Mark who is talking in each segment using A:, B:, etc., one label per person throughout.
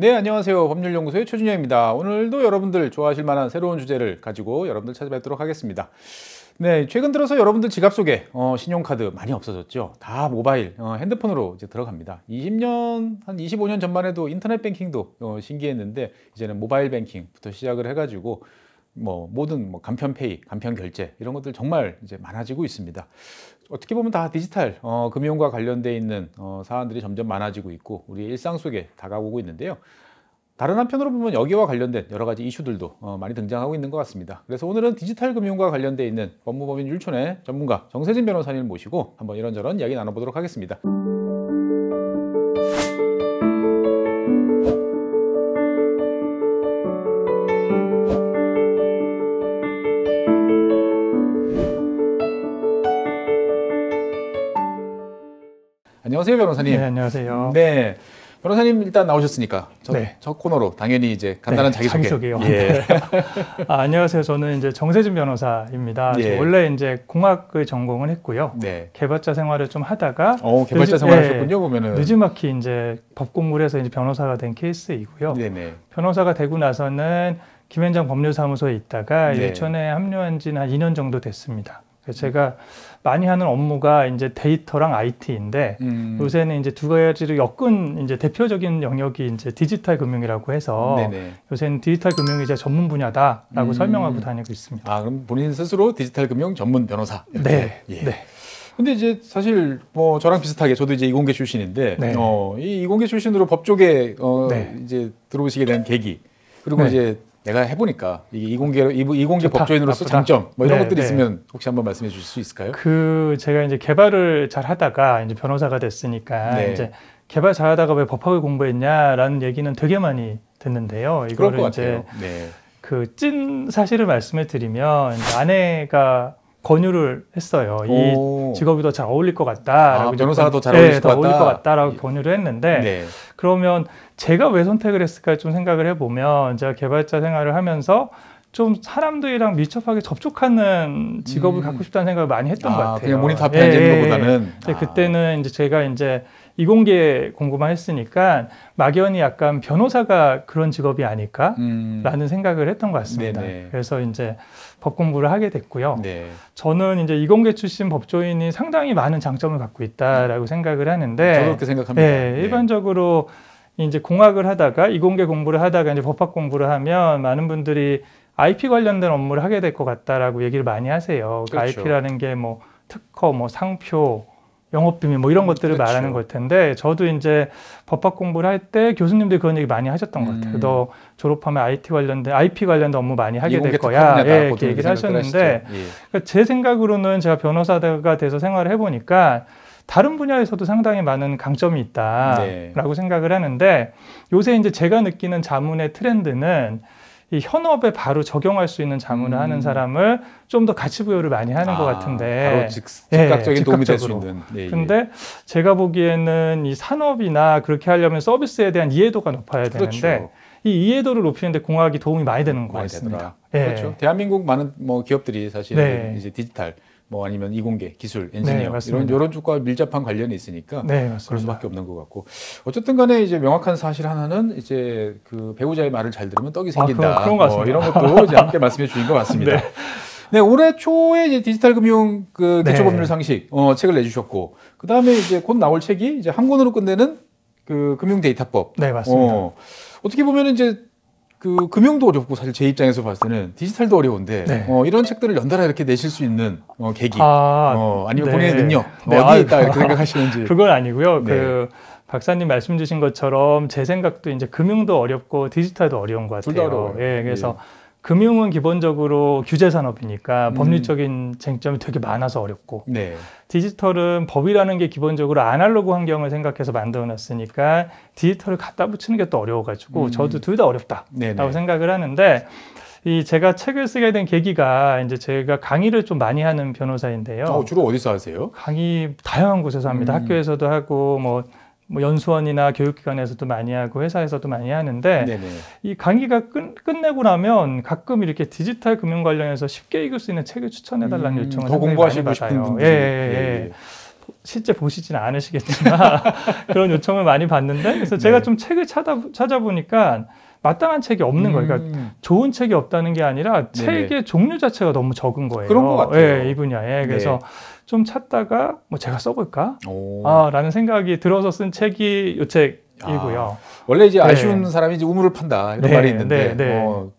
A: 네, 안녕하세요. 법률연구소의 최준영입니다. 오늘도 여러분들 좋아하실 만한 새로운 주제를 가지고 여러분들 찾아뵙도록 하겠습니다. 네, 최근 들어서 여러분들 지갑 속에 신용카드 많이 없어졌죠. 다 모바일, 핸드폰으로 이제 들어갑니다. 20년, 한 25년 전만 해도 인터넷 뱅킹도 신기했는데 이제는 모바일 뱅킹부터 시작을 해가지고 모든 간편페이, 간편결제 이런 것들 정말 이제 많아지고 있습니다. 어떻게 보면 다 디지털 금융과 관련돼 있는 사안들이 점점 많아지고 있고 우리 일상 속에 다가오고 있는데요. 다른 한편으로 보면 여기와 관련된 여러 가지 이슈들도 많이 등장하고 있는 것 같습니다. 그래서 오늘은 디지털 금융과 관련돼 있는 법무법인 율촌의 전문가 정세진 변호사님을 모시고 한번 이런저런 이야기 나눠보도록 하겠습니다. 안녕하세요, 변호사님.
B: 네, 안녕하세요.
A: 네, 변호사님 일단 나오셨으니까 첫 코너로 당연히 이제 간단한
B: 자기소개요.
A: 예.
B: 네. 안녕하세요. 저는 이제 정세진 변호사입니다.
A: 예.
B: 원래 이제 공학을 전공을 했고요.
A: 네.
B: 개발자 생활을 좀 하다가
A: 개발자 생활하셨군요. 보면은
B: 늦지막히 이제 법 공부를 해서 이제 변호사가 된 케이스이고요.
A: 네네.
B: 변호사가 되고 나서는 김현장 법률사무소에 있다가
A: 네.
B: 율촌에 합류한 지는 한 2년 정도 됐습니다. 그래서 제가 많이 하는 업무가 이제 데이터랑 IT인데 요새는 이제 두 가지를 엮은 이제 대표적인 영역이 이제 디지털 금융이라고 해서
A: 네네.
B: 요새는 디지털 금융이 제 전문 분야다라고 설명하고 다니고 있습니다.
A: 아, 그럼 본인 스스로 디지털 금융 전문 변호사. 이렇게.
B: 네.
A: 예.
B: 네.
A: 근데 이제 사실 저랑 비슷하게 저도 이제 이공계 출신인데
B: 네.
A: 이 이공계 출신으로 법 쪽에
B: 네.
A: 이제 들어오시게 된 계기 그리고
B: 네.
A: 이제 내가 해보니까 이공계
B: 좋다,
A: 법조인으로서
B: 나쁘다.
A: 장점 이런
B: 네,
A: 것들이
B: 네.
A: 있으면 혹시 한번 말씀해 주실 수 있을까요?
B: 제가 이제 개발을 잘 하다가 이제 변호사가 됐으니까
A: 네.
B: 이제 개발 잘하다가 왜 법학을 공부했냐라는 얘기는 되게 많이 듣는데요.
A: 그럴 것
B: 이거를 이제
A: 같아요. 네.
B: 그 찐 사실을 말씀을 드리면 이제 아내가 권유를 했어요. 이 직업이 더 잘 어울릴 것 같다라고.
A: 변호사가 더 잘 어울릴 것 같다.
B: 어울릴 것 같다라고 권유를 했는데
A: 네.
B: 그러면 제가 왜 선택을 했을까 좀 생각을 해보면 제가 개발자 생활을 하면서 좀 사람들이랑 밀접하게 접촉하는 직업을 갖고 싶다는 생각을 많이 했던 것 같아요.
A: 그냥 모니터 앞에 앉아 있는 것보다는.
B: 그때는 이제 제가 이제 이공계 공부만 했으니까 막연히 약간 변호사가 그런 직업이 아닐까라는 생각을 했던 것 같습니다.
A: 네네.
B: 그래서 이제 법 공부를 하게 됐고요.
A: 네.
B: 저는 이제 이공계 출신 법조인이 상당히 많은 장점을 갖고 있다라고 생각을 하는데,
A: 저도 그렇게 생각합니다.
B: 네, 일반적으로 이제 공학을 하다가 이공계 공부를 하다가 이제 법학 공부를 하면 많은 분들이 IP 관련된 업무를 하게 될 것 같다라고 얘기를 많이 하세요.
A: 그렇죠.
B: IP라는 게 특허, 상표, 영업비밀 이런 것들을
A: 그렇죠.
B: 말하는 걸 텐데 저도 이제 법학 공부를 할 때 교수님들이 그런 얘기 많이 하셨던 것 같아요. 너 졸업하면 IP 관련된 업무 많이 하게 될 거야. 이렇게 얘기를 하셨는데 그러니까 제 생각으로는 제가 변호사가 돼서 생활을 해보니까 다른 분야에서도 상당히 많은 강점이 있다라고 생각을 하는데 요새 이제 제가 느끼는 자문의 트렌드는 이 현업에 바로 적용할 수 있는 자문을 하는 사람을 좀 더 가치 부여를 많이 하는 것 같은데
A: 바로 즉각적인 도움이 될 수 있는.
B: 근데 제가 보기에는 이 산업이나 그렇게 하려면 서비스에 대한 이해도가 높아야 되는데
A: 그렇죠.
B: 이 이해도를 높이는데 공학이 도움이 많이 되는 것 같습니다.
A: 그렇죠. 대한민국 많은 기업들이 사실 이제 디지털 아니면 이공계, 기술, 엔지니어 이런 쪽과 밀접한 관련이 있으니까 그럴 수밖에 없는 것 같고 어쨌든 간에 이제 명확한 사실 하나는 이제 그 배우자의 말을 잘 들으면 떡이 생긴다.
B: 그런 것 같습니다.
A: 이런 것도 이제 함께 말씀해 주신 것 같습니다. 네, 올해 초에 이제 디지털 금융 기초법률 상식 책을 내주셨고 그 다음에 이제 곧 나올 책이 이제 한 권으로 끝내는 그 금융 데이터법.
B: 네, 맞습니다.
A: 어떻게 보면 이제 그 금융도 어렵고 사실 제 입장에서 봤을 때는 디지털도 어려운데 이런 책들을 연달아 이렇게 내실 수 있는 계기 아니면 본인의 능력 어디에 있다 이렇게 생각하시는지.
B: 그건 아니고요. 그 박사님 말씀 주신 것처럼 제 생각도 이제 금융도 어렵고 디지털도 어려운 것 같아요.
A: 둘 다 어려워요.
B: 그래서 금융은 기본적으로 규제 산업이니까 법률적인 쟁점이 되게 많아서 어렵고 디지털은 법이라는 게 기본적으로 아날로그 환경을 생각해서 만들어 놨으니까 디지털을 갖다 붙이는 게 또 어려워가지고 저도 둘 다 어렵다라고 생각을 하는데 제가 책을 쓰게 된 계기가 이제 제가 강의를 좀 많이 하는 변호사인데요.
A: 주로 어디서 하세요?
B: 강의 다양한 곳에서 합니다. 학교에서도 하고 연수원이나 교육기관에서도 많이 하고 회사에서도 많이 하는데 이 강의가 끝내고 나면 가끔 이렇게 디지털 금융 관련해서 쉽게 읽을 수 있는 책을 추천해달라는 요청을
A: 더 공부하시고 싶은 분들
B: 실제 보시지는 않으시겠지만 그런 요청을 많이 받는데 그래서 제가 좀 책을 찾아보니까 마땅한 책이 없는 거예요. 그러니까 좋은 책이 없다는 게 아니라 책의 종류 자체가 너무 적은 거예요.
A: 그런 것 같아요.
B: 이 분야에. 그래서 좀 찾다가 뭐 제가 써볼까? 라는 생각이 들어서 쓴 책이 이 책이고요.
A: 원래 이제 아쉬운 사람이 이제 우물을 판다 이런 말이 있는데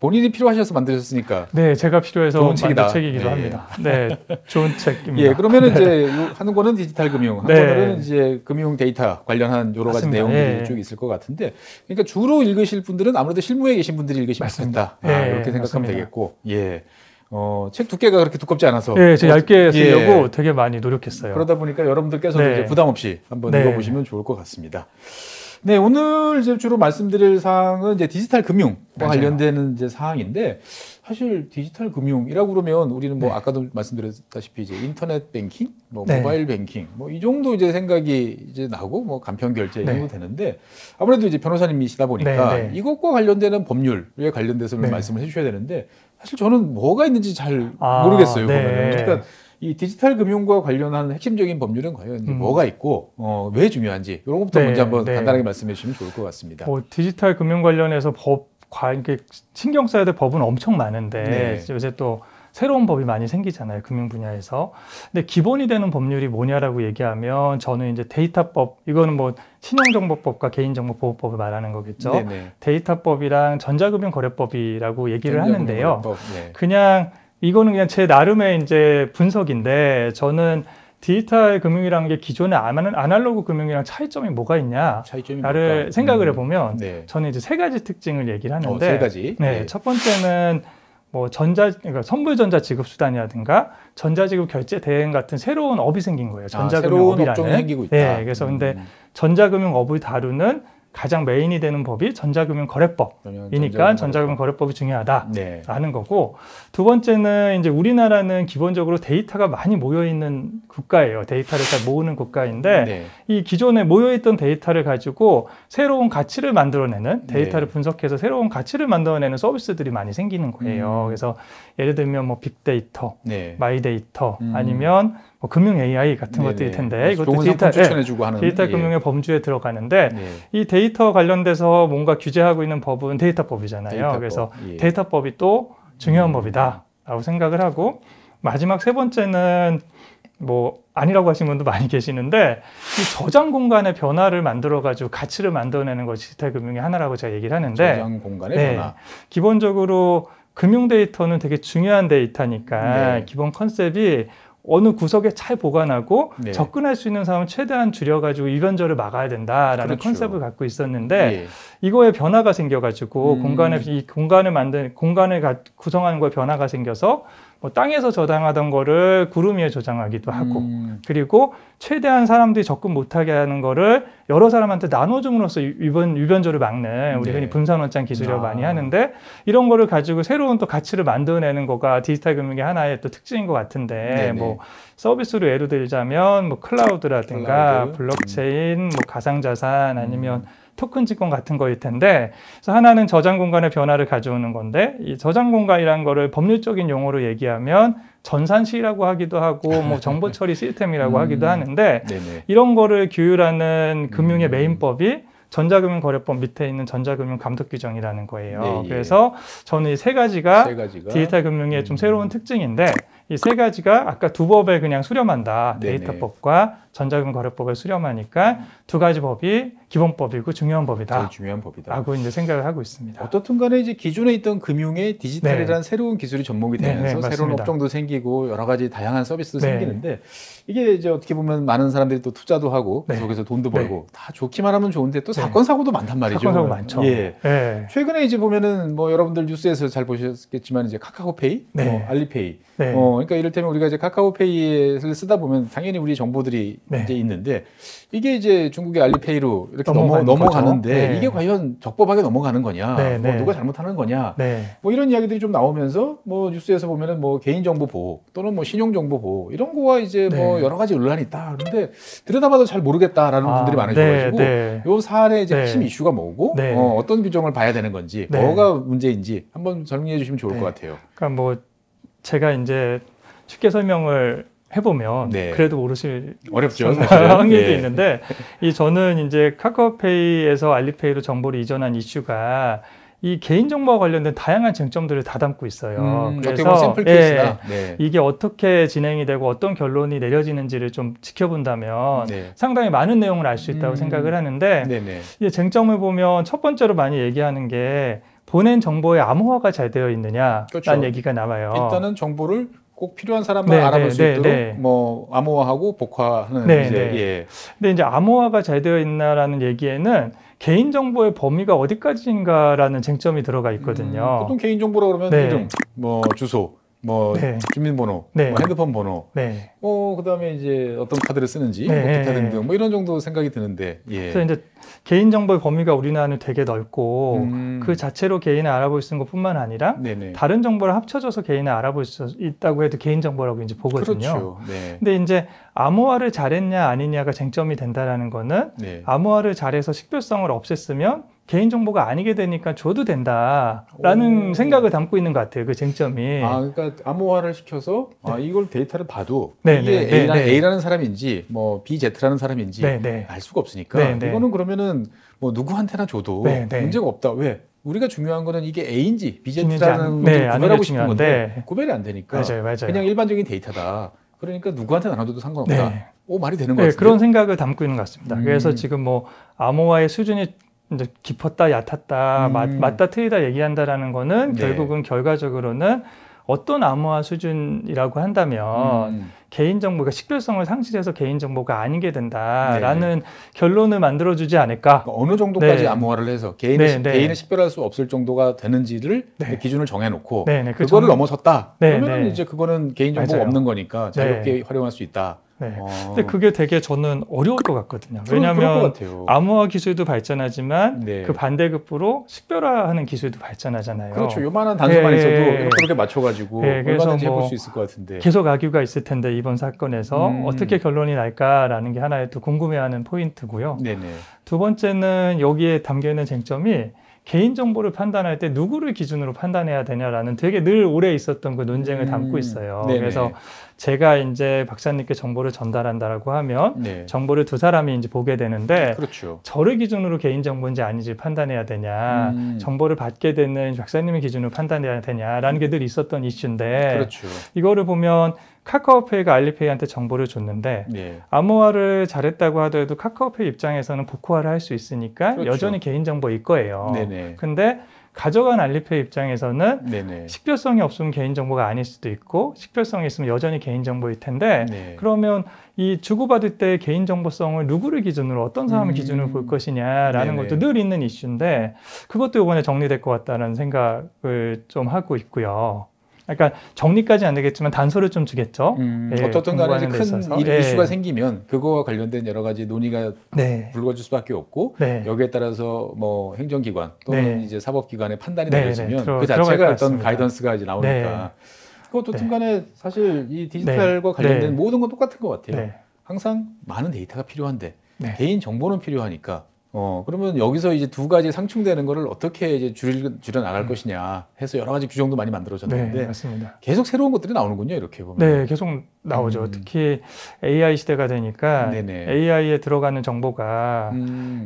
A: 본인이 필요하셔서 만드셨으니까
B: 네, 제가 필요해서 만든 책이기도 합니다. 네, 좋은 책입니다.
A: 그러면은 이제 하는 거는 디지털 금융, 한 거는 이제 금융 데이터 관련한 여러 가지 내용들이 쭉 있을 것 같은데, 그러니까 주로 읽으실 분들은 아무래도 실무에 계신 분들이 읽으시면 좋겠다. 이렇게 생각하면 되겠고, 책 두께가 그렇게 두껍지 않아서
B: 제가 얇게 쓰려고 되게 많이 노력했어요.
A: 그러다 보니까 여러분들께서도 이제 부담 없이 한번 읽어보시면 좋을 것 같습니다. 네, 오늘 이제 주로 말씀드릴 사항은 이제 디지털 금융과 관련되는 이제 사항인데, 사실 디지털 금융이라고 그러면 우리는 뭐 아까도 말씀드렸다시피 이제 인터넷 뱅킹, 뭐 모바일 뱅킹, 뭐 이 정도 이제 생각이 이제 나고 뭐 간편 결제 이 정도 되는데, 아무래도 이제 변호사님이시다 보니까 이것과 관련되는 법률에 관련돼서 말씀을 해주셔야 되는데, 사실 저는 뭐가 있는지 잘 모르겠어요. 보면은. 그러니까 이 디지털 금융과 관련한 핵심적인 법률은 과연 뭐가 있고 왜 중요한지 이런 것부터 먼저 한번 간단하게 말씀해 주시면 좋을 것 같습니다.
B: 디지털 금융 관련해서 신경 써야 될 법은 엄청 많은데 요새 또 새로운 법이 많이 생기잖아요. 금융 분야에서. 근데 기본이 되는 법률이 뭐냐라고 얘기하면 저는 이제 데이터법, 이거는 뭐 신용정보법과 개인정보보호법을 말하는 거겠죠. 데이터법이랑 전자금융거래법이라고 얘기를 하는데요. 그냥 이거는 그냥 제 나름의 이제 분석인데, 저는 디지털 금융이라는 게 기존의 아날로그 금융이랑 차이점이 뭐가 있냐를 생각을 해보면 저는 이제 세 가지 특징을 얘기를 하는데,
A: 세 가지.
B: 첫 번째는 뭐 그러니까 선불전자 지급 수단이라든가 전자지급 결제 대행 같은 새로운 업이 생긴 거예요. 전자금융업이라는.
A: 새로운 업종이 생기고 있다.
B: 그래서 근데 전자금융업을 다루는 가장 메인이 되는 법이 전자금융거래법이니까 전자금융거래법이 중요하다라는 거고, 두 번째는 이제 우리나라는 기본적으로 데이터가 많이 모여있는 국가예요. 데이터를 잘 모으는 국가인데 이 기존에 모여있던 데이터를 가지고 새로운 가치를 만들어내는, 데이터를 분석해서 새로운 가치를 만들어내는 서비스들이 많이 생기는 거예요. 그래서 예를 들면 뭐 빅데이터, 마이데이터, 아니면 뭐 금융 AI 같은 것들일 텐데, 이것도 디지털 금융의 범주에 들어가는데 이 데이터 관련돼서 뭔가 규제하고 있는 법은 데이터법이잖아요. 그래서 데이터법이 또 중요한 법이다라고 생각을 하고, 마지막 세 번째는 뭐 아니라고 하시는 분도 많이 계시는데, 이 저장 공간의 변화를 만들어가지고 가치를 만들어내는 것이 디지털 금융의 하나라고 제가 얘기를 하는데,
A: 저장 공간의 변화.
B: 기본적으로 금융 데이터는 되게 중요한 데이터니까 기본 컨셉이 어느 구석에 잘 보관하고 접근할 수 있는 사람을 최대한 줄여가지고 이변절을 막아야 된다라는 컨셉을 갖고 있었는데, 이거에 변화가 생겨가지고 공간을 구성하는 거에 변화가 생겨서 뭐 땅에서 저장하던 거를 구름 위에 저장하기도 하고, 그리고 최대한 사람들이 접근 못하게 하는 거를 여러 사람한테 나눠줌으로써 유변조를 막는, 우리 흔히 분산원장 기술이라고 많이 하는데, 이런 거를 가지고 새로운 또 가치를 만들어내는 거가 디지털 금융의 하나의 또 특징인 것 같은데, 뭐 서비스로 예를 들자면 뭐 클라우드라든가 블록체인, 뭐 가상자산, 아니면 토큰 증권 같은 거일 텐데, 그래서 하나는 저장 공간의 변화를 가져오는 건데, 이 저장 공간이라는 거를 법률적인 용어로 얘기하면 전산시라고 하기도 하고 뭐 정보 처리 시스템이라고 하기도 하는데, 이런 거를 규율하는 금융의 메인법이 전자금융거래법 밑에 있는 전자금융감독규정이라는 거예요. 그래서 저는 이 세 가지가 디지털 금융의 좀 새로운 특징인데, 이 세 가지가 아까 두 법을 그냥 수렴한다. 데이터법과 전자금융거래법을 수렴하니까 두 가지 법이 기본법이고 중요한 법이다.
A: 제일 중요한 법이다.
B: 라고 이제 생각을 하고 있습니다.
A: 어떻든 간에 이제 기존에 있던 금융에 디지털이라는 새로운 기술이 접목이 되면서 새로운 업종도 생기고 여러 가지 다양한 서비스도 생기는데, 이게 이제 어떻게 보면 많은 사람들이 또 투자도 하고 계속해서 돈도 벌고 다 좋기만 하면 좋은데 또 사건 사고도 많단 말이죠.
B: 사건 사고 많죠.
A: 최근에 이제 보면은 뭐 여러분들 뉴스에서 잘 보셨겠지만 이제 카카오페이, 알리페이, 그러니까 이를테면 우리가 이제 카카오페이를 쓰다 보면 당연히 우리 정보들이 이제 있는데, 이게 이제 중국의 알리페이로 이렇게 넘어가는데 이게 과연 적법하게 넘어가는 거냐, 뭐 누가 잘못하는 거냐, 뭐 이런 이야기들이 좀 나오면서 뭐 뉴스에서 보면은 뭐 개인정보 보호 또는 뭐 신용정보 보호 이런 거와 이제 뭐 여러 가지 논란이 있다. 그런데 들여다봐도 잘 모르겠다라는 분들이 많으셔가지고 요 사안의 이제 핵심 이슈가 뭐고 어떤 규정을 봐야 되는 건지 뭐가 문제인지 한번 설명해 주시면 좋을 것 같아요.
B: 그러니까 뭐 제가 이제 쉽게 설명을 해보면
A: 네.
B: 그래도 모르실
A: 어렵죠,
B: 확률도
A: 예.
B: 있는데 저는 이제 카카오페이에서 알리페이로 정보를 이전한 이슈가 이 개인정보와 관련된 다양한 쟁점들을 다 담고 있어요.
A: 그래서 샘플 케이스다. 네.
B: 이게 어떻게 진행이 되고 어떤 결론이 내려지는지를 좀 지켜본다면
A: 네.
B: 상당히 많은 내용을 알 수 있다고 생각을 하는데 이 쟁점을 보면 첫 번째로 많이 얘기하는 게 보낸 정보의 암호화가 잘 되어 있느냐라는
A: 그렇죠.
B: 얘기가 나와요.
A: 일단은 정보를 꼭 필요한 사람만 알아볼 수 있도록 뭐 암호화하고 복화하는
B: 예. 근데 이제 암호화가 잘 되어 있나라는 얘기에는 개인정보의 범위가 어디까지인가라는 쟁점이 들어가 있거든요.
A: 보통 개인정보라 그러면 이름, 뭐 주소, 뭐 주민번호, 뭐 핸드폰 번호, 그다음에 이제 어떤 카드를 쓰는지, 뭐 기타 등등 뭐 이런 정도 생각이 드는데.
B: 그래서 이제 개인정보의 범위가 우리나라는 되게 넓고 그 자체로 개인을 알아볼 수 있는 것뿐만 아니라 다른 정보를 합쳐져서 개인을 알아볼 수 있다고 해도 개인정보라고 이제 보거든요.
A: 그렇죠.
B: 근데 이제 암호화를 잘했냐 아니냐가 쟁점이 된다라는 거는 암호화를 잘해서 식별성을 없앴으면 개인정보가 아니게 되니까 줘도 된다라는 생각을 담고 있는 것 같아요. 그 쟁점이.
A: 그러니까 암호화를 시켜서 이걸 데이터를 봐도 이게 A라는 사람인지 뭐 BZ라는 사람인지 알 수가 없으니까 이거는 그러면은 뭐 누구한테나 줘도 문제가 없다. 왜? 우리가 중요한 거는 이게 A인지 BZ라는 걸 구별하고 싶은 건데 구별이 안 되니까
B: 맞아요.
A: 그냥 일반적인 데이터다. 그러니까 누구한테 나눠줘도 상관없다. 말이 되는 것 같아요.
B: 그런 생각을 담고 있는 것 같습니다. 그래서 지금 뭐 암호화의 수준이 이제 깊었다 얕았다 맞다 틀리다 얘기한다라는 거는 결국은 결과적으로는 어떤 암호화 수준이라고 한다면 개인정보가 식별성을 상실해서 개인정보가 아니게 된다라는 결론을 만들어주지 않을까.
A: 어느 정도까지 암호화를 해서 개인을 식별할 수 없을 정도가 되는지를 기준을 정해놓고 그거를 넘어섰다. 그러면 이제 그거는 개인정보가 없는 거니까 자유롭게 활용할 수 있다.
B: 근데 그게 되게 저는 어려울 것 같거든요. 왜냐하면 암호화 기술도 발전하지만 그 반대급부로 식별화하는 기술도 발전하잖아요.
A: 그렇죠. 요만한 단서만 있어도 이렇게 맞춰가지고 얼마든지 해볼 수 있을 것 같은데.
B: 계속 악유가 있을 텐데 이번 사건에서 어떻게 결론이 날까라는 게 하나의 또 궁금해하는 포인트고요. 두 번째는 여기에 담겨있는 쟁점이 개인정보를 판단할 때 누구를 기준으로 판단해야 되냐라는 되게 늘 오래 있었던 그 논쟁을 담고 있어요. 그래서 제가 이제 박사님께 정보를 전달한다라고 하면 정보를 두 사람이 이제 보게 되는데 저를 기준으로 개인정보인지 아닌지 판단해야 되냐, 정보를 받게 되는 박사님의 기준으로 판단해야 되냐라는 게 늘 있었던 이슈인데 이거를 보면 카카오페이가 알리페이한테 정보를 줬는데 암호화를 잘했다고 하더라도 카카오페이 입장에서는 복호화를 할 수 있으니까 여전히 개인정보일 거예요. 근데 가져간 알리페이 입장에서는 식별성이 없으면 개인정보가 아닐 수도 있고 식별성이 있으면 여전히 개인정보일 텐데 그러면 이 주고받을 때 개인정보성을 누구를 기준으로 어떤 사람을 기준으로 볼 것이냐라는 것도 늘 있는 이슈인데 그것도 이번에 정리될 것 같다는 생각을 좀 하고 있고요. 그러니까 정리까지 안 되겠지만 단서를 좀 주겠죠.
A: 어떻든 간에 큰 이슈가 생기면 그거와 관련된 여러 가지 논의가 불거질 수밖에 없고 여기에 따라서 뭐 행정기관 또는 이제 사법기관의 판단이 내려지면 그 자체가 어떤 가이던스가 이제 나오니까 어떻든 간에 사실 이 디지털과 관련된 모든 건 똑같은 것 같아요. 항상 많은 데이터가 필요한데 개인 정보는 필요하니까 그러면 여기서 이제 두 가지 상충되는 거를 어떻게 이제 줄여 나갈 것이냐 해서 여러 가지 규정도 많이 만들어졌는데 계속 새로운 것들이 나오는군요, 이렇게 보면.
B: 계속 나오죠. 특히 AI 시대가 되니까 AI에 들어가는 정보가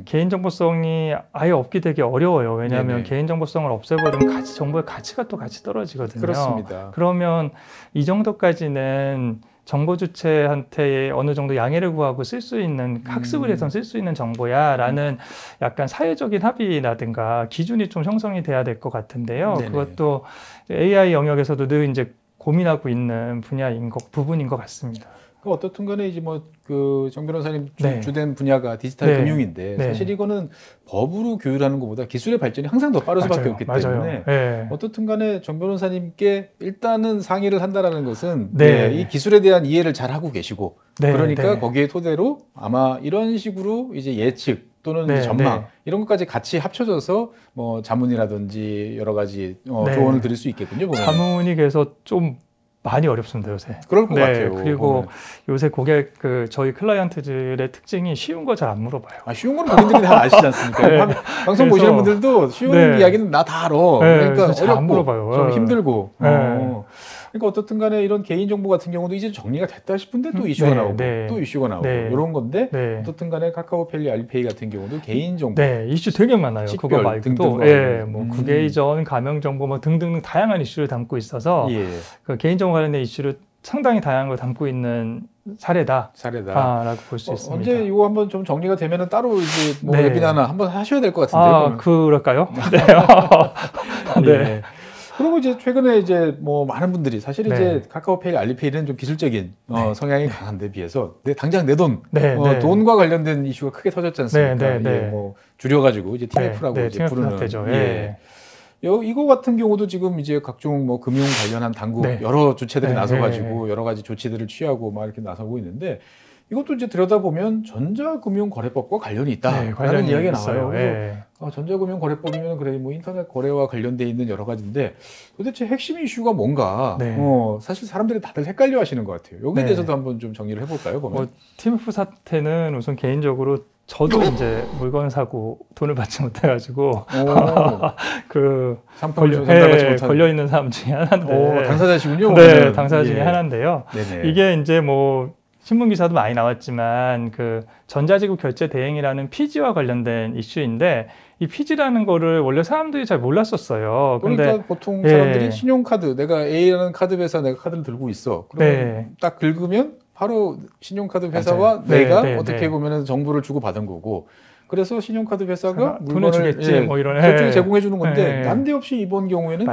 B: 개인정보성이 아예 없게 되게 어려워요. 왜냐하면 개인정보성을 없애버리면 정보의 가치가 또 같이 떨어지거든요.
A: 그렇습니다.
B: 그러면 이 정도까지는 정보 주체한테 어느 정도 양해를 구하고 쓸 수 있는 학습을 해서 쓸 수 있는 정보야라는 약간 사회적인 합의라든가 기준이 좀 형성이 돼야 될 것 같은데요. 그것도 AI 영역에서도 늘 이제 고민하고 있는 부분인 것 같습니다.
A: 어떻든 간에 이제 뭐 그 정 변호사님 주된 분야가 디지털 금융인데 사실 이거는 법으로 교육하는 것보다 기술의 발전이 항상 더 빠를 수밖에 없기 때문에 어떻든 간에 정 변호사님께 일단은 상의를 한다라는 것은 이 기술에 대한 이해를 잘 하고 계시고 그러니까 거기에 토대로 아마 이런 식으로 이제 예측 또는 이제 전망 이런 것까지 같이 합쳐져서 뭐 자문이라든지 여러 가지 조언을 드릴 수 있겠군요. 보면.
B: 자문이 그래서 좀 많이 어렵습니다, 요새.
A: 그럴 것 같아요.
B: 그리고 요새 고객, 저희 클라이언트들의 특징이 쉬운 거 잘 안 물어봐요.
A: 쉬운 거는 본인들이 다 아시지 않습니까? 방송 보시는 분들도 쉬운 이야기는 나 다 알아. 그러니까
B: 잘 안 물어봐요.
A: 좀 힘들고. 그러니까 어떻든 간에 이런 개인정보 같은 경우도 이제 정리가 됐다 싶은데 또 이슈가 나오고 또 이슈가 나오고 이런 건데 어떻든 간에 카카오페이, 알리페이 같은 경우도 개인정보
B: 이슈 되게 많아요. 그거 말고도 뭐 국외이전, 가명정보 뭐 등등 다양한 이슈를 담고 있어서 그 개인정보 관련된 이슈를 상당히 다양한 걸 담고 있는 사례다라고 볼 수 있습니다.
A: 언제 이거 한번 좀 정리가 되면은 따로 이제 뭐 웨비나나 한번 하셔야 될 것 같은데요.
B: 그럴까요?
A: 네. 그리고 이제 최근에 이제 뭐 많은 분들이 사실 이제 카카오페이, 알리페이는 좀 기술적인 성향이 강한 데 비해서 당장 내 돈, 돈과 관련된 이슈가 크게 터졌지 않습니까? 뭐 줄여가지고 이제 TMF라고 이제 부르는. 이거 같은 경우도 지금 이제 각종 뭐 금융 관련한 당국 여러 주체들이 나서가지고 여러 가지 조치들을 취하고 막 이렇게 나서고 있는데 이것도 이제 들여다보면 전자금융거래법과 관련이 있다라는 이야기가 나와요. 전자금융거래법이면 그래 뭐 인터넷 거래와 관련돼 있는 여러 가지인데 도대체 핵심 이슈가 뭔가 사실 사람들이 다들 헷갈려하시는 것 같아요. 여기에 대해서도 한번 좀 정리를 해볼까요?
B: TMF 사태는 우선 개인적으로 저도 이제 물건 사고 돈을 받지 못해가지고 걸려 있는 사람 중에 하나인데
A: 당사자시군요.
B: 네, 당사자 중에 하나인데요. 이게 이제 뭐 신문 기사도 많이 나왔지만 그 전자지급 결제 대행이라는 피지와 관련된 이슈인데 이 피지라는 거를 원래 사람들이 잘 몰랐었어요.
A: 그러니까 보통 사람들이 신용카드 내가 A라는 카드 회사 내가 카드를 들고 있어. 그러면 딱 긁으면 바로 신용카드 회사와 내가 어떻게 보면 정보를 주고 받은 거고 그래서 신용카드 회사가
B: 돈을 주겠지 뭐 이런
A: 제공해 주는 건데 난데없이 이번 경우에는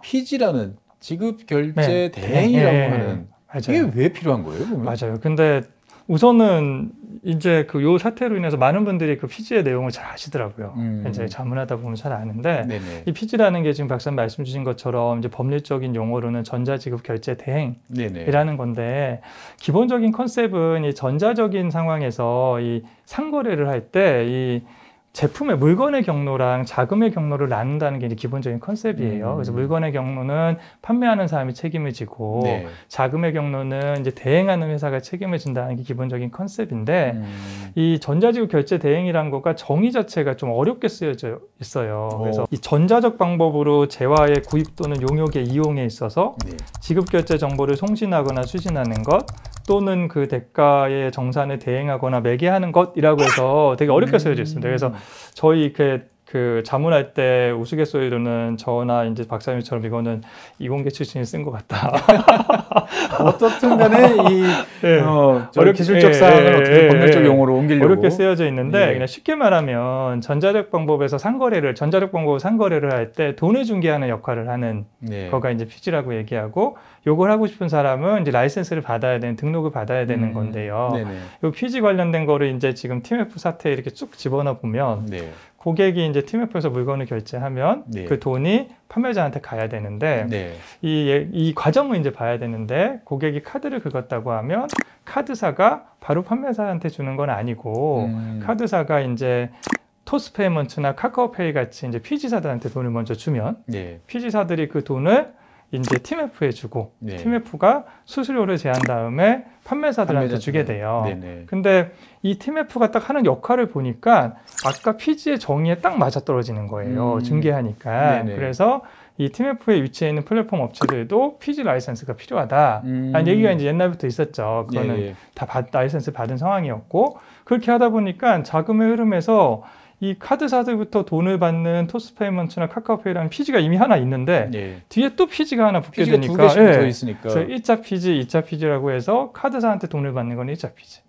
A: 피지라는 지급 결제 대행이라고 하는 이게 왜 필요한 거예요? 보면?
B: 맞아요. 근데 우선은 이제 요 사태로 인해서 많은 분들이 그 피지의 내용을 잘 아시더라고요. 이제 자문하다 보면 잘 아는데 이 피지라는 게 지금 박사님 말씀 주신 것처럼 이제 법률적인 용어로는 전자지급 결제 대행이라는 건데 기본적인 컨셉은 이 전자적인 상황에서 이 상거래를 할 때 이 제품의 물건의 경로랑 자금의 경로를 나눈다는 게 이제 기본적인 컨셉이에요. 그래서 물건의 경로는 판매하는 사람이 책임을 지고 자금의 경로는 이제 대행하는 회사가 책임을 진다는 게 기본적인 컨셉인데 이 전자지급 결제 대행이라는 거가 정의 자체가 좀 어렵게 쓰여져 있어요. 그래서 이 전자적 방법으로 재화의 구입 또는 용역의 이용에 있어서 지급 결제 정보를 송신하거나 수신하는 것 또는 그 대가의 정산을 대행하거나 매개하는 것이라고 해서 되게 어렵게 쓰여져 있습니다. 그래서 저희 그 자문할 때 우스갯소리로는 저나 이제 박사님처럼 이거는 이공계 출신이 쓴 것 같다.
A: 어떻든 간에 이 기술적 사항을 어떻게 법률적 용어로 옮기려고
B: 어렵게 쓰여져 있는데 그냥 쉽게 말하면 전자적 방법으로 상거래를 할 때 돈을 중개하는 역할을 하는 거가 이제 피지라고 얘기하고 요걸 하고 싶은 사람은 이제 라이센스를 받아야 되는 등록을 받아야 되는 건데요. 요 피지 관련된 거를 이제 지금 TMF 사태에 이렇게 쭉 집어넣어 보면 고객이 이제 TMF에서 물건을 결제하면 그 돈이 판매자한테 가야 되는데 이 과정을 이제 봐야 되는데 고객이 카드를 긁었다고 하면 카드사가 바로 판매자한테 주는 건 아니고 카드사가 이제 토스페이먼트나 카카오페이 같이 이제 피지사들한테 돈을 먼저 주면 피지사들이 그 돈을 이제 TMF에 주고 TMF가 수수료를 제한 다음에 판매사들한테 주게 돼요. 근데 이 TMF가 딱 하는 역할을 보니까 아까 피지의 정의에 딱 맞아떨어지는 거예요. 중개하니까. 그래서 이 TMF에 위치해 있는 플랫폼 업체들도 피지 라이센스가 필요하다라는 얘기가 이제 옛날부터 있었죠. 그거는 다 라이센스 받은 상황이었고 그렇게 하다 보니까 자금의 흐름에서 이 카드사들부터 돈을 받는 토스페이먼트나 카카오페이라는 피지가 이미 하나 있는데 뒤에 또 피지가 하나 붙게 되니까
A: 두 개씩 더 있으니까
B: 그래서 1차 피지, 2차 피지라고 해서 카드사한테 돈을 받는 건 1차 피지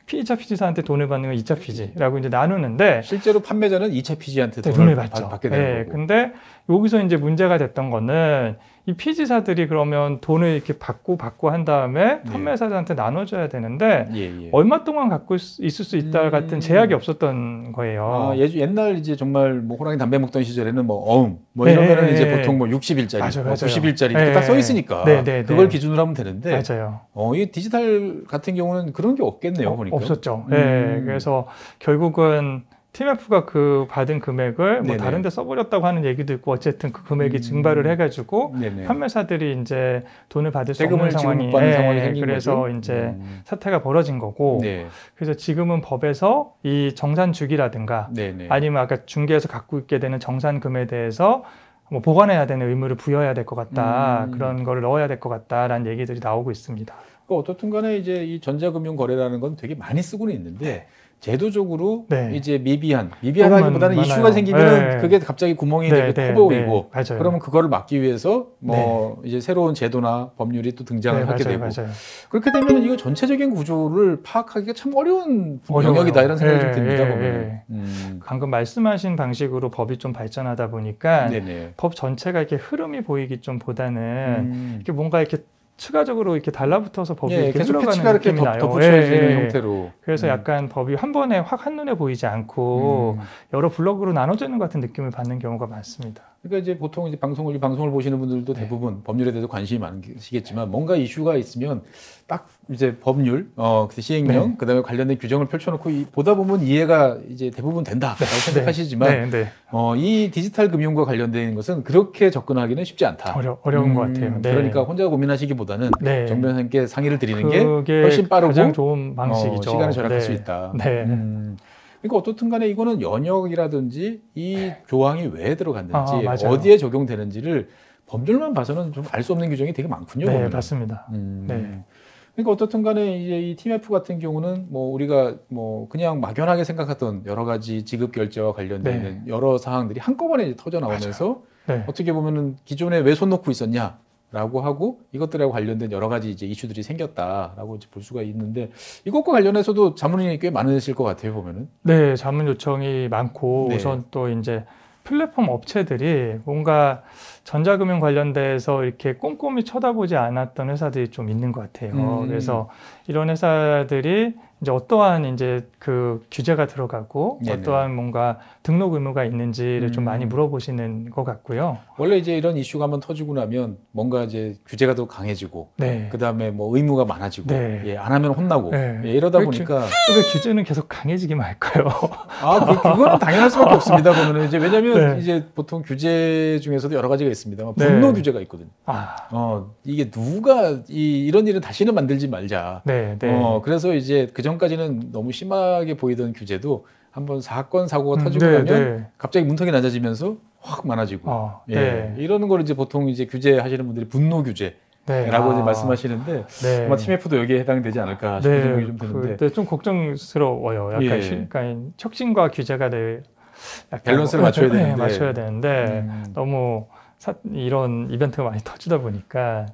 B: 2차 피지사한테 돈을 받는 건 2차 피지라고 이제 나누는데
A: 실제로 판매자는 2차 피지한테 돈을 받게 되는 거고
B: 근데 여기서 이제 문제가 됐던 거는 이 피지사들이 그러면 돈을 이렇게 받고 한 다음에 판매사들한테 나눠줘야 되는데 얼마 동안 갖고 있을 수 있다 같은 제약이 없었던 거예요.
A: 옛날 이제 정말 뭐 호랑이 담배 먹던 시절에는 뭐 이러면은 이제 보통 뭐 60일짜리, 90일짜리 이렇게 딱 써 있으니까 그걸 기준으로 하면 되는데 이 디지털 같은 경우는 그런 게 없겠네요. 보니까
B: 없었죠. 그래서 결국은 TMF가 그 받은 금액을 뭐 다른 데 써버렸다고 하는 얘기도 있고 어쨌든 그 금액이 증발을 해가지고 판매사들이 이제 돈을 받을 수 없는 상황이 생긴 그래서 거죠? 이제 사태가 벌어진 거고 그래서 지금은 법에서 이 정산 주기라든가 아니면 아까 중개에서 갖고 있게 되는 정산금에 대해서 뭐 보관해야 되는 의무를 부여해야 될 것 같다. 그런 거를 넣어야 될 것 같다라는 얘기들이 나오고 있습니다.
A: 어떻든 간에 이제 이 전자금융 거래라는 건 되게 많이 쓰고는 있는데 제도적으로 이제 미비하다기보다는 이슈가 생기면 그게 갑자기 구멍이 되게 커 보이고 그러면 그거를 막기 위해서 뭐 이제 새로운 제도나 법률이 또 등장을 하게 되고 그렇게 되면 이거 전체적인 구조를 파악하기가 참 어려운 영역이다 이런 생각이 좀 듭니다. 보면.
B: 방금 말씀하신 방식으로 법이 좀 발전하다 보니까 법 전체가 이렇게 흐름이 보이기 좀 보다는 이렇게 뭔가 이렇게 추가적으로 이렇게 달라붙어서 법이 이렇게 흘러가는 느낌이 나요.
A: 덧붙여지는 형태로.
B: 그래서 약간 법이 한 번에 확 한눈에 보이지 않고 여러 블록으로 나눠지는 것 같은 느낌을 받는 경우가 많습니다.
A: 그러니까 이제 보통 이제 방송을 보시는 분들도 대부분 법률에 대해서 관심이 많으시겠지만 뭔가 이슈가 있으면 딱 이제 법률, 시행령, 그다음에 관련된 규정을 펼쳐놓고 보다 보면 이해가 이제 대부분 된다라고 생각하시지만 이 디지털 금융과 관련된 것은 그렇게 접근하기는 쉽지 않다.
B: 어려운 것 같아요.
A: 그러니까 혼자 고민하시기보다는 정 변호사님께 상의를 드리는 게 훨씬 빠르고
B: 가장 좋은 방식이죠.
A: 시간을 절약할 수 있다. 그러니까 어떻든 간에 이거는 연역이라든지 이 조항이 왜 들어갔는지 어디에 적용되는지를 법률만 봐서는 좀 알 수 없는 규정이 되게 많군요.
B: 네, 맞습니다.
A: 그러니까 어떻든 간에 이제 이 TMF 같은 경우는 뭐 우리가 뭐 그냥 막연하게 생각했던 여러 가지 지급 결제와 관련된 여러 사항들이 한꺼번에 이제 터져 나오면서 어떻게 보면은 기존에 왜 손 놓고 있었냐? 라고 하고 이것들하고 관련된 여러 가지 이제 이슈들이 생겼다라고 이제 볼 수가 있는데 이것과 관련해서도 자문이 꽤 많으실 것 같아요, 보면은.
B: 네, 자문 요청이 많고 우선 또 이제 플랫폼 업체들이 뭔가 전자금융 관련돼서 이렇게 꼼꼼히 쳐다보지 않았던 회사들이 좀 있는 것 같아요. 그래서 이런 회사들이 이제 어떠한 이제 그 규제가 들어가고 어떠한 뭔가 등록 의무가 있는지를 좀 많이 물어보시는 것 같고요.
A: 원래 이제 이런 이슈가 한번 터지고 나면 뭔가 이제 규제가 더 강해지고 그 다음에 뭐 의무가 많아지고 안 하면 혼나고 이러다 보니까
B: 왜 규제는 계속 강해지기만 할까요?
A: 그거는 당연할 수밖에 없습니다. 보면은 이제 왜냐하면 이제 보통 규제 중에서도 여러 가지가 있습니다. 분노 규제가 있거든요. 이게 누가 이런 일은 다시는 만들지 말자. 그래서 이제 그 전까지는 너무 심하게 보이던 규제도 한번 사건 사고가 터지고 나면 갑자기 문턱이 낮아지면서 확 많아지고 이러는 걸 이제 보통 이제 규제하시는 분들이 분노 규제라고 이제 말씀하시시는데 아마 TMF도 여기에 해당되지 않을까 싶은 생각이 좀 드는데
B: 좀 걱정스러워요. 약간 혁신과 규제가
A: 밸런스를 맞춰야 되는데
B: 맞춰야 되는데 너무 이런 이벤트가 많이 터지다 보니까.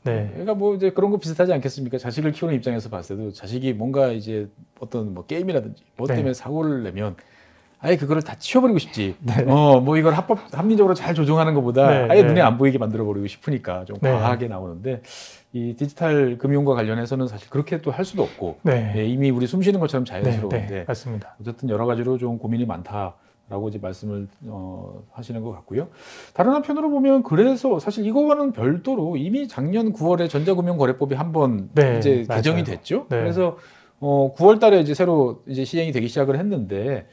A: 그러니까 뭐 이제 그런 거 비슷하지 않겠습니까? 자식을 키우는 입장에서 봤을 때도 자식이 뭔가 이제 어떤 뭐 게임이라든지 뭐 때문에 사고를 내면 아예 그거를 다 치워버리고 싶지. 뭐 이걸 합리적으로 잘 조정하는 것보다 아예 눈에 안 보이게 만들어버리고 싶으니까 좀 과하게 나오는데 이 디지털 금융과 관련해서는 사실 그렇게 또 할 수도 없고 이미 우리 숨 쉬는 것처럼 자연스러운데
B: 맞습니다.
A: 어쨌든 여러 가지로 좀 고민이 많다. 라고 이제 말씀을 하시는 것 같고요. 다른 한편으로 보면 그래서 사실 이거와는 별도로 이미 작년 9월에 전자금융거래법이 한번 이제 개정이 됐죠. 그래서 9월달에 이제 새로 이제 시행이 되기 시작을 했는데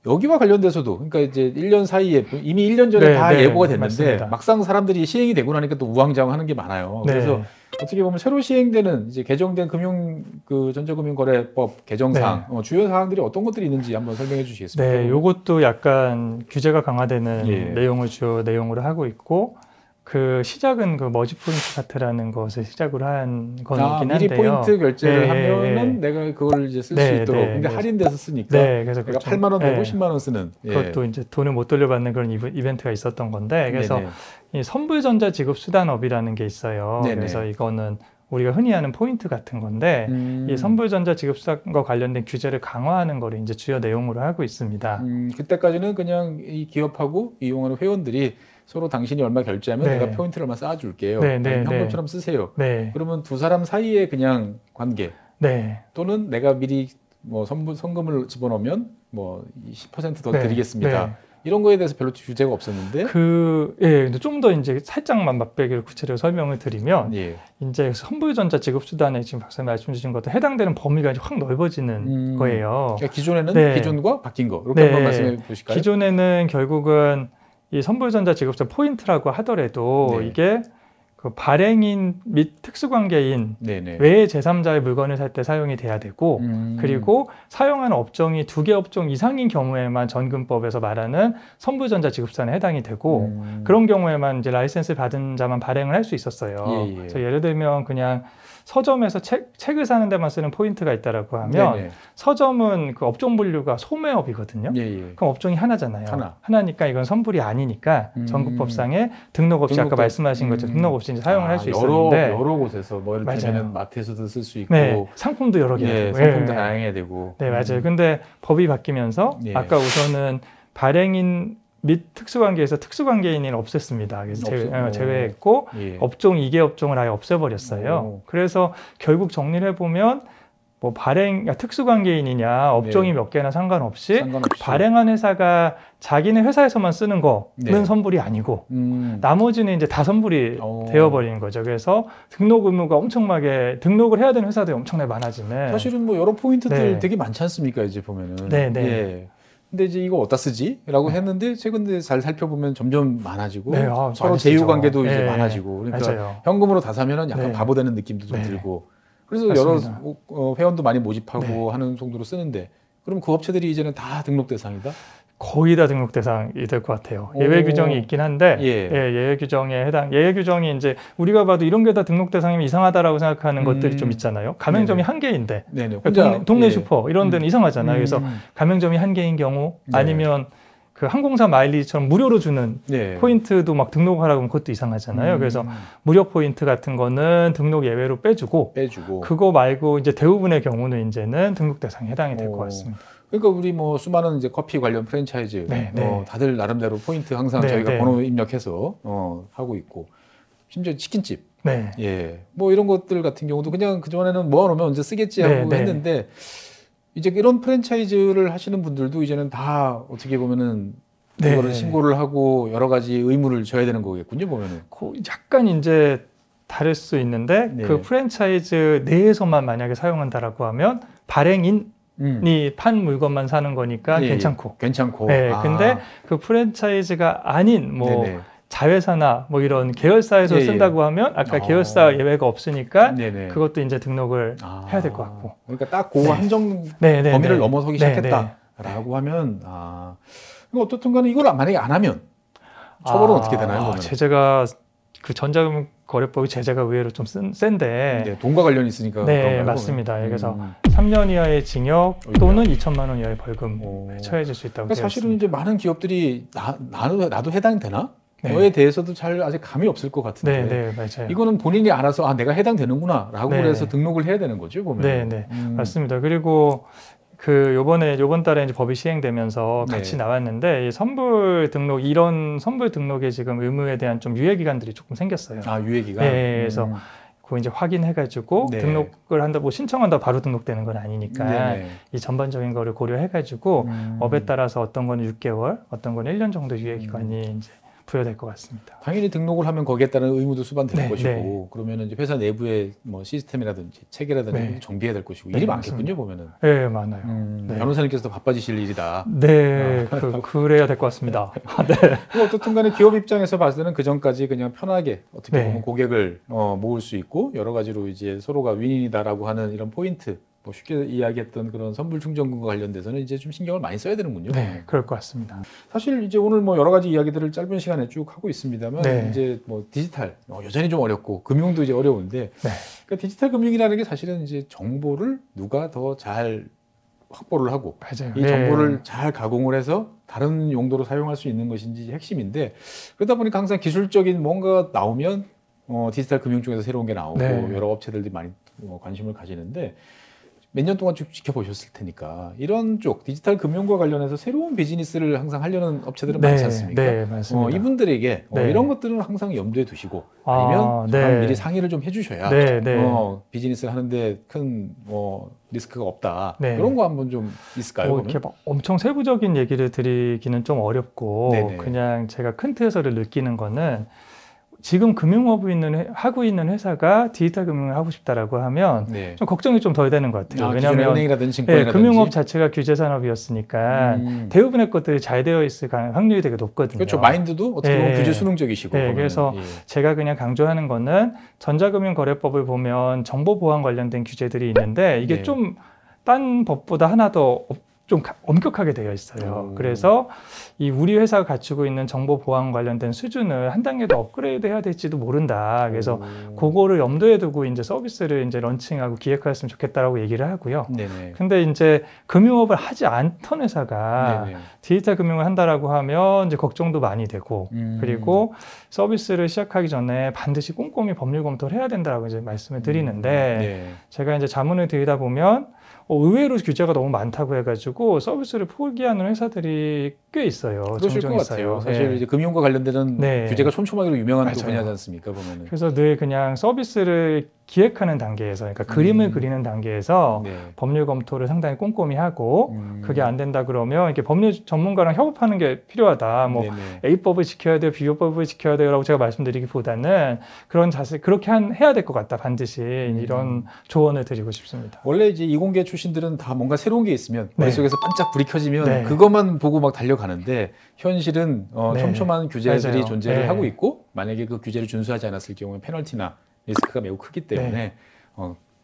A: 여기와 관련돼서도 그러니까 이제 1년 사이에 이미 1년 전에 다 예고가 됐는데
B: 맞습니다.
A: 막상 사람들이 시행이 되고 나니까 또 우왕좌왕하는 게 많아요. 그래서 어떻게 보면 새로 시행되는 이제 개정된 전자금융거래법 개정사항 주요 사항들이 어떤 것들이 있는지 한번 설명해 주시겠습니까?
B: 이것도 약간 규제가 강화되는 내용을 주요 내용으로 하고 있고 그 시작은 그 머지 포인트 카트라는 것을 시작으로 한 거긴 한데요.
A: 미리 포인트 결제를 하면은 내가 그걸 이제 쓸 수 있도록. 근데 할인돼서 쓰니까.
B: 그래서
A: 내가 8만 원 내고 10만 원 쓰는.
B: 그것도 이제 돈을 못 돌려받는 그런 이벤트가 있었던 건데, 그래서 이 선불전자 지급 수단업이라는 게 있어요. 그래서 이거는 우리가 흔히 하는 포인트 같은 건데, 이 선불전자 지급 수단과 관련된 규제를 강화하는 거를 이제 주요 내용으로 하고 있습니다.
A: 그때까지는 그냥 이 기업하고 이용하는 회원들이 서로 당신이 얼마 결제하면 내가 포인트를 얼마 쌓아줄게요. 현금처럼 쓰세요. 그러면 두 사람 사이의 그냥 관계 또는 내가 미리 뭐 성금을 집어넣으면 뭐 10% 더 드리겠습니다. 이런 거에 대해서 별로 규제가 없었는데
B: 근데 좀 더 이제 살짝만 맛배기를 구체적으로 설명을 드리면 이제 선불전자 지급 수단에 지금 박사님 말씀 주신 것도 해당되는 범위가 이제 확 넓어지는 거예요.
A: 그러니까 기존에는 기존과 바뀐 거 이렇게 한번 말씀해 보실까요?
B: 기존에는 결국은 이 선불전자 지급수단 포인트라고 하더라도 이게 그 발행인 및 특수관계인 외 제3자의 물건을 살 때 사용이 돼야 되고 그리고 사용하는 업종이 2개 업종 이상인 경우에만 전근법에서 말하는 선불전자지급산에 해당이 되고 그런 경우에만 이제 라이센스 받은 자만 발행을 할 수 있었어요. 그래서 예를 들면 그냥 서점에서 책을 사는 데만 쓰는 포인트가 있다라고 하면 서점은 그 업종 분류가 소매업이거든요. 그럼 업종이 하나잖아요. 하나니까 이건 선불이 아니니까 전근법상에 등록 없이 아까 말씀하신 것처럼 등록 없이 이제 사용을 할 수 있었는데
A: 여러 곳에서 뭐 이를테면 마트에서도 쓸 수 있고
B: 상품도 여러 개 되고
A: 상품도 다양해야 되고
B: 네 맞아요. 근데 법이 바뀌면서 아까 우선은 발행인 및 특수관계에서 특수관계인을 없앴습니다. 그래서 제외했고 업종 2개 업종을 아예 없애버렸어요. 그래서 결국 정리를 해보면 뭐 특수관계인이냐 업종이 몇 개나 상관없이 발행한 회사가 자기네 회사에서만 쓰는 거는 선불이 아니고 나머지는 이제 다 선불이 되어버리는 거죠. 그래서 등록 의무가 엄청나게 등록을 해야 되는 회사들이 엄청나게 많아지네.
A: 사실은 뭐 여러 포인트들 되게 많지 않습니까? 이제 보면은. 근데 이제 이거 어디다 쓰지? 라고 했는데 최근에 잘 살펴보면 점점 많아지고 서로 제휴 관계도 이제 많아지고 그러니까 맞아요. 현금으로 다 사면은 약간 바보 되는 느낌도 좀 들고 그래서 맞습니다. 여러 회원도 많이 모집하고 하는 정도로 쓰는데 그럼 그 업체들이 이제는 다 등록 대상이다?
B: 거의 다 등록 대상이 될 것 같아요. 예외 규정이 있긴 한데 예외 규정에 예외 규정이 이제 우리가 봐도 이런 게 다 등록 대상이면 이상하다라고 생각하는 것들이 좀 있잖아요. 가맹점이 한 개인데 동네 슈퍼 이런 데는 이상하잖아요. 그래서 가맹점이 한 개인 경우 아니면 그 항공사 마일리지처럼 무료로 주는 포인트도 막 등록하라고 하면 그것도 이상하잖아요. 그래서 무료 포인트 같은 거는 등록 예외로 빼주고 그거 말고 이제 대부분의 경우는 이제는 등록 대상에 해당이 될 것 같습니다.
A: 그러니까 우리 뭐 수많은 이제 커피 관련 프랜차이즈 다들 나름대로 포인트 항상 저희가 번호 입력해서 하고 있고 심지어 치킨집 뭐 이런 것들 같은 경우도 그냥 그전에는 모아놓으면 언제 쓰겠지 하고 했는데 이제 이런 프랜차이즈를 하시는 분들도 이제는 다 어떻게 보면은 그거를 신고를 하고 여러 가지 의무를 져야 되는 거겠군요, 보면은.
B: 약간 이제 다를 수 있는데 그 프랜차이즈 내에서만 만약에 사용한다라고 하면 발행인 판 물건만 사는 거니까 괜찮고. 근데 그 프랜차이즈가 아닌 뭐 자회사나 뭐 이런 계열사에서 쓴다고 하면 아까 계열사 예외가 없으니까 그것도 이제 등록을 해야 될 것 같고.
A: 그러니까 딱 그 한정 범위를 넘어서기 시작했다라고 하면 어떻든 간에 이걸 만약에 안 하면 처벌은 어떻게 되나요?
B: 제재가 그 전자금융거래법이 제재가 의외로 좀 센데
A: 돈과 관련이 있으니까
B: 그런가요? 맞습니다. 그래서 3년 이하의 징역 또는 2천만 원 이하의 벌금 처해질 수 있다고 되어 있습니다.
A: 사실은 이제 많은 기업들이 나도 해당되나? 너에 대해서도 잘 아직 감이 없을 것 같은데
B: 맞아요.
A: 이거는 본인이 알아서 내가 해당되는구나 라고 그래서 등록을 해야 되는 거죠, 보면.
B: 맞습니다. 그리고 요번 달에 이제 법이 시행되면서 같이 나왔는데 선불 등록 이런 선불 등록의 지금 의무에 대한 좀 유예 기간들이 조금 생겼어요.
A: 유예 기간.
B: 그래서 그거 이제 확인해가지고 등록을 한다고 신청한다 바로 등록되는 건 아니니까 이 전반적인 거를 고려해가지고 업에 따라서 어떤 거는 6개월, 어떤 거는 1년 정도 유예 기간이 이제 부여될 것 같습니다.
A: 당연히 등록을 하면 거기에 따른 의무도 수반될 것이고 그러면은 이제 회사 내부의 뭐 시스템이라든지 체계라든지 정비해야 될 것이고 일이 많겠군요, 보면은.
B: 많아요.
A: 변호사님께서도 바빠지실 일이다.
B: 그래야 될 것 같습니다.
A: 어떻든 간에 기업 입장에서 봤을 때는 그 전까지 그냥 편하게 어떻게 보면 고객을 모을 수 있고 여러 가지로 이제 서로가 윈윈이다라고 하는 이런 포인트 뭐 쉽게 이야기했던 그런 선불 충전금과 관련돼서는 이제 좀 신경을 많이 써야 되는군요.
B: 그럴 것 같습니다.
A: 사실 이제 오늘 뭐 여러 가지 이야기들을 짧은 시간에 쭉 하고 있습니다만 이제 뭐 디지털 여전히 좀 어렵고 금융도 이제 어려운데 그러니까 디지털 금융이라는 게 사실은 이제 정보를 누가 더 잘 확보를 하고 이 정보를 잘 가공을 해서 다른 용도로 사용할 수 있는 것인지 핵심인데 그러다 보니까 항상 기술적인 뭔가 나오면 디지털 금융 쪽에서 새로운 게 나오고 여러 업체들이 많이 관심을 가지는데 몇 년 동안 쭉 지켜보셨을 테니까 이런 쪽 디지털 금융과 관련해서 새로운 비즈니스를 항상 하려는 업체들은 많지 않습니까?
B: 맞습니다.
A: 이분들에게 이런 것들은 항상 염두에 두시고 아니면 미리 상의를 좀 해주셔야 비즈니스를 하는데 큰 리스크가 없다. 이런 거 한번 좀 있을까요?
B: 이렇게 막 엄청 세부적인 얘기를 드리기는 좀 어렵고 그냥 제가 큰 틀에서를 느끼는 거는 지금 금융업을 하고 있는 회사가 디지털 금융을 하고 싶다라고 하면
A: 네.
B: 좀 걱정이 좀 덜 되는 것 같아요.
A: 왜냐하면 은행이라든지 증권이라든지
B: 금융업 자체가 규제 산업이었으니까 대부분의 것들이 잘 되어 있을 확률이 되게 높거든요.
A: 그렇죠. 마인드도 어떻게 보면 규제 수능적이시고.
B: 그래서 제가 그냥 강조하는 거는 전자금융거래법을 보면 정보보안 관련된 규제들이 있는데 이게 좀 딴 법보다 하나 더 좀 엄격하게 되어 있어요. 그래서 이 우리 회사가 갖추고 있는 정보 보안 관련된 수준을 한 단계 더 업그레이드 해야 될지도 모른다. 그래서 그거를 염두에 두고 이제 서비스를 이제 런칭하고 기획하였으면 좋겠다라고 얘기를 하고요. 근데 이제 금융업을 하지 않던 회사가 디지털 금융을 한다라고 하면 이제 걱정도 많이 되고 그리고 서비스를 시작하기 전에 반드시 꼼꼼히 법률 검토를 해야 된다라고 이제 말씀을 드리는데 제가 이제 자문을 드리다 보면 의외로 규제가 너무 많다고 해가지고 서비스를 포기하는 회사들이 꽤 있어요.
A: 그러실 것 같아요. 사실 이제 금융과 관련되는 규제가 촘촘하기로 유명한 또 분야지 않습니까? 보면은.
B: 그래서 늘 그냥 서비스를 기획하는 단계에서, 그러니까 그림을 그리는 단계에서 법률 검토를 상당히 꼼꼼히 하고 그게 안 된다 그러면 이렇게 법률 전문가랑 협업하는 게 필요하다. 뭐 A법을 지켜야 돼요, B법을 지켜야 돼요라고 제가 말씀드리기보다는 그런 자세 그렇게 해야 될 것 같다. 반드시 이런 조언을 드리고 싶습니다.
A: 원래 이제 이공계 출신들은 다 뭔가 새로운 게 있으면 머릿속에서 반짝 불이 켜지면 그것만 보고 막 달려가는데 현실은 촘촘한 규제들이 존재를 하고 있고 만약에 그 규제를 준수하지 않았을 경우에 페널티나 리스크가 매우 크기 때문에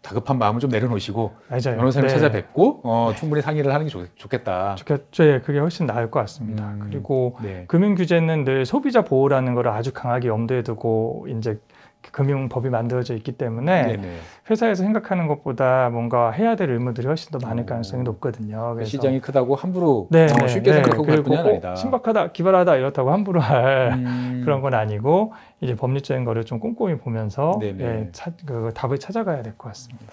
A: 다급한 마음을 좀 내려놓으시고 변호사님 찾아뵙고 충분히 상의를 하는 게 좋겠다.
B: 좋겠죠. 그게 훨씬 나을 것 같습니다. 그리고 금융 규제는 늘 소비자 보호라는 걸 아주 강하게 염두에 두고 이제 금융법이 만들어져 있기 때문에 회사에서 생각하는 것보다 뭔가 해야 될 의무들이 훨씬 더 많을 가능성이 높거든요. 그래서
A: 시장이 크다고 함부로 쉽게 생각하고 갈 뿐이 아니다.
B: 신박하다, 기발하다 이렇다고 함부로 할 그런 건 아니고 이제 법률적인 거를 좀 꼼꼼히 보면서 그 답을 찾아가야 될 것 같습니다.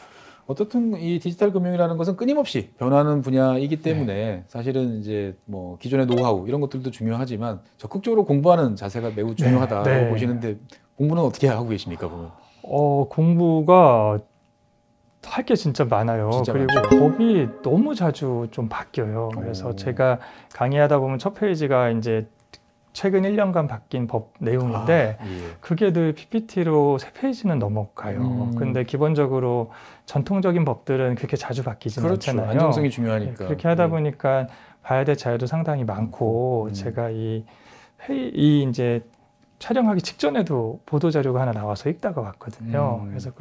A: 어떻든 이 디지털 금융이라는 것은 끊임없이 변하는 분야이기 때문에 사실은 이제 뭐 기존의 노하우 이런 것들도 중요하지만 적극적으로 공부하는 자세가 매우 중요하다고 보시는데 공부는 어떻게 하고 계십니까, 보면?
B: 공부가 할 게 진짜 많아요. 그리고
A: 많죠.
B: 법이 너무 자주 좀 바뀌어요. 그래서 제가 강의하다 보면 첫 페이지가 이제 최근 1년간 바뀐 법 내용인데 그게 늘 PPT로 3페이지는 넘어가요. 근데 기본적으로 전통적인 법들은 그렇게 자주 바뀌지는 않잖아요.
A: 안정성이 중요하니까.
B: 그렇게 하다 보니까 봐야 될 자료도 상당히 많고 제가 이 이제 촬영하기 직전에도 보도자료가 하나 나와서 읽다가 왔거든요. 그래서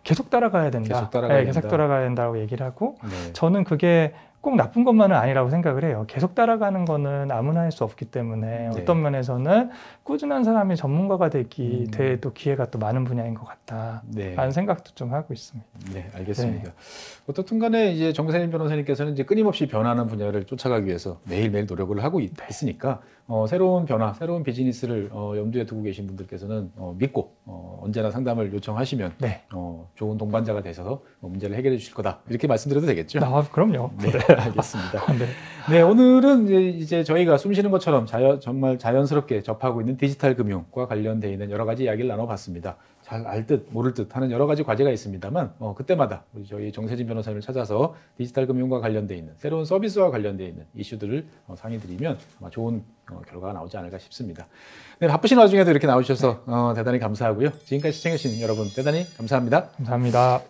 B: 계속 따라가야 된다. 계속 따라가야 된다고 얘기를 하고 저는 그게 꼭 나쁜 것만은 아니라고 생각을 해요. 계속 따라가는 거는 아무나 할 수 없기 때문에 어떤 면에서는 꾸준한 사람이 전문가가 되기 또 기회가 또 많은 분야인 것 같다. 라는 생각도 좀 하고 있습니다.
A: 네, 알겠습니다. 어떻든 간에 이제 정세림 변호사님께서는 이제 끊임없이 변하는 분야를 쫓아가기 위해서 매일매일 노력을 하고 있으니까 새로운 변화, 새로운 비즈니스를 염두에 두고 계신 분들께서는 믿고 언제나 상담을 요청하시면 좋은 동반자가 되셔서 문제를 해결해 주실 거다. 이렇게 말씀드려도 되겠죠?
B: 그럼요.
A: 네, 알겠습니다. 네, 오늘은 이제 저희가 숨쉬는 것처럼 정말 자연스럽게 접하고 있는 디지털 금융과 관련되어 있는 여러 가지 이야기를 나눠봤습니다. 잘 알 듯 모를 듯 하는 여러 가지 과제가 있습니다만 그때마다 우리 저희 정세진 변호사님을 찾아서 디지털 금융과 관련되어 있는 새로운 서비스와 관련되어 있는 이슈들을 상의드리면 아마 좋은 결과가 나오지 않을까 싶습니다. 네, 바쁘신 와중에도 이렇게 나오셔서 대단히 감사하고요. 지금까지 시청해주신 여러분 대단히 감사합니다.
B: 감사합니다.